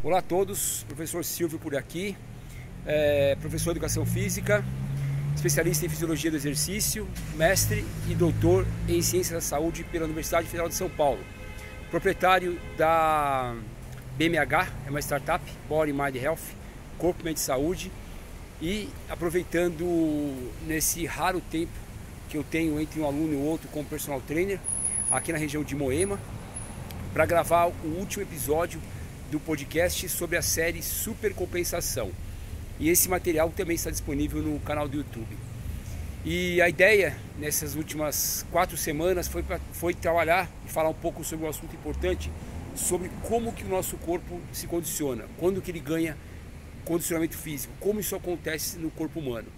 Olá a todos, professor Silvio por aqui, professor de Educação Física, especialista em Fisiologia do Exercício, mestre e doutor em Ciências da Saúde pela Universidade Federal de São Paulo, proprietário da BMH, é uma startup, Body Mind Health, Corpo, Mente e Saúde, e aproveitando nesse raro tempo que eu tenho entre um aluno e o outro como personal trainer, aqui na região de Moema, para gravar o último episódio do podcast sobre a série Supercompensação. E esse material também está disponível no canal do YouTube. E a ideia nessas últimas 4 semanas foi trabalhar e falar um pouco sobre um assunto importante, sobre como que o nosso corpo se condiciona, quando que ele ganha condicionamento físico, como isso acontece no corpo humano.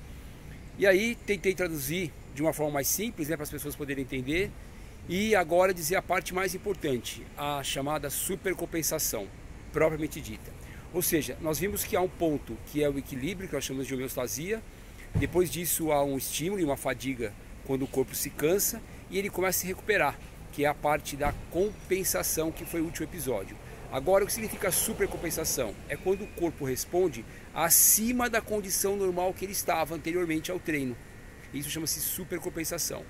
E aí tentei traduzir de uma forma mais simples, para as pessoas poderem entender, e agora dizer a parte mais importante, a chamada supercompensação, propriamente dita. Ou seja, nós vimos que há um ponto que é o equilíbrio, que nós chamamos de homeostasia. Depois disso há um estímulo e uma fadiga quando o corpo se cansa e ele começa a se recuperar, que é a parte da compensação, que foi o último episódio. Agora, o que significa supercompensação? É quando o corpo responde acima da condição normal que ele estava anteriormente ao treino. Isso chama-se supercompensação.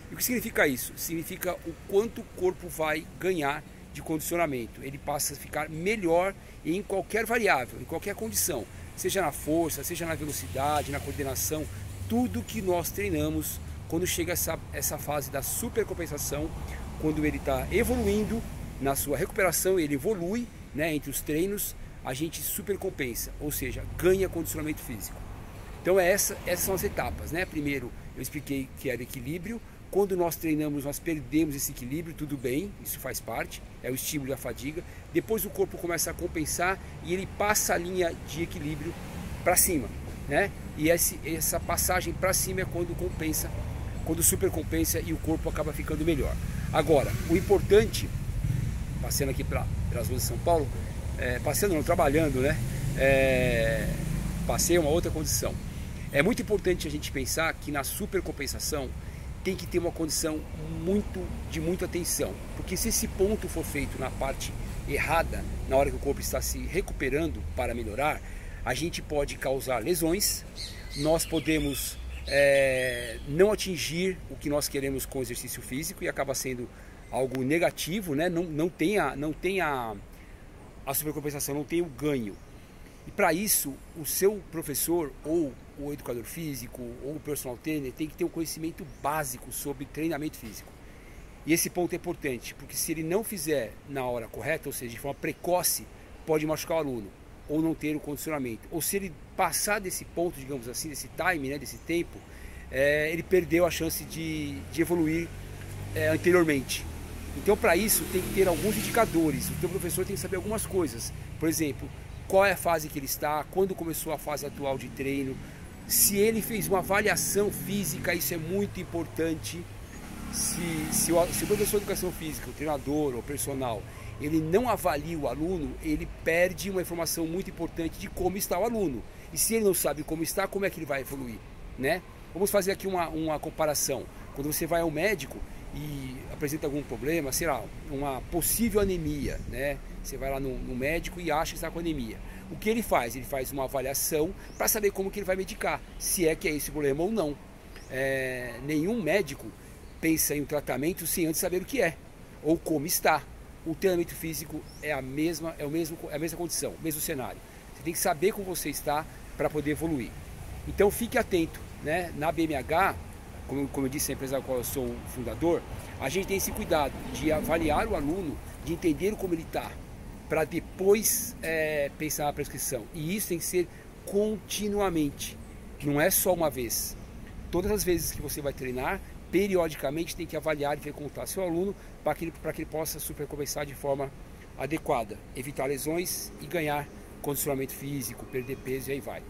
E o que significa isso? Significa o quanto o corpo vai ganhar de condicionamento. Ele passa a ficar melhor em qualquer variável, em qualquer condição, seja na força, seja na velocidade, na coordenação, tudo que nós treinamos. Quando chega essa fase da supercompensação, quando ele está evoluindo na sua recuperação, ele evolui, entre os treinos, a gente supercompensa, ou seja, ganha condicionamento físico. Então essas são as etapas, Primeiro eu expliquei que era equilíbrio. Quando nós treinamos, nós perdemos esse equilíbrio, tudo bem, isso faz parte, é o estímulo e a fadiga. Depois o corpo começa a compensar e ele passa a linha de equilíbrio para cima, E essa passagem para cima é quando compensa, quando supercompensa e o corpo acaba ficando melhor. Agora, o importante, passando aqui pelas ruas de São Paulo, trabalhando, passei uma outra condição. É muito importante a gente pensar que na supercompensação tem que ter uma condição de muita atenção, porque se esse ponto for feito na parte errada, na hora que o corpo está se recuperando para melhorar, a gente pode causar lesões, nós podemos não atingir o que nós queremos com o exercício físico e acaba sendo algo negativo, não tem a supercompensação, não tem o ganho. E para isso, o seu professor ou o educador físico ou o personal trainer tem que ter um conhecimento básico sobre treinamento físico. E esse ponto é importante, porque se ele não fizer na hora correta, ou seja, de forma precoce, pode machucar o aluno, ou não ter o condicionamento. Ou se ele passar desse ponto, digamos assim, desse time, desse tempo, ele perdeu a chance de evoluir anteriormente. Então, para isso, tem que ter alguns indicadores. O teu professor tem que saber algumas coisas. Por exemplo, qual é a fase que ele está, quando começou a fase atual de treino, se ele fez uma avaliação física, isso é muito importante. Se o professor de Educação Física, o treinador ou o personal, ele não avalia o aluno, ele perde uma informação muito importante de como está o aluno. E se ele não sabe como está, como é que ele vai evoluir? Vamos fazer aqui uma comparação. Quando você vai ao médico e apresenta algum problema, sei lá, uma possível anemia, Você vai lá no médico e acha que está com anemia. O que ele faz? Ele faz uma avaliação para saber como que ele vai medicar, se é que é esse problema ou não. Nenhum médico pensa em um tratamento sem antes saber o que é, ou como está. O treinamento físico é a mesma condição, o mesmo cenário. Você tem que saber como você está para poder evoluir. Então fique atento, Na BMH, como eu disse, a empresa da qual eu sou o fundador, a gente tem esse cuidado de avaliar o aluno, de entender como ele está, para depois pensar na prescrição. E isso tem que ser continuamente, não é só uma vez. Todas as vezes que você vai treinar, periodicamente tem que avaliar e ver como está seu aluno, para que ele possa supercompensar de forma adequada, evitar lesões e ganhar condicionamento físico, perder peso e aí vai.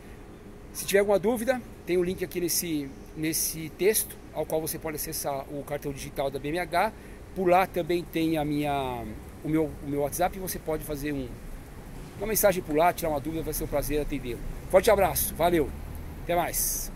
Se tiver alguma dúvida, tem um link aqui nesse texto, ao qual você pode acessar o cartão digital da BMH. Por lá também tem o meu WhatsApp e você pode fazer uma mensagem por lá, tirar uma dúvida, vai ser um prazer atendê-lo. Forte abraço, valeu, até mais.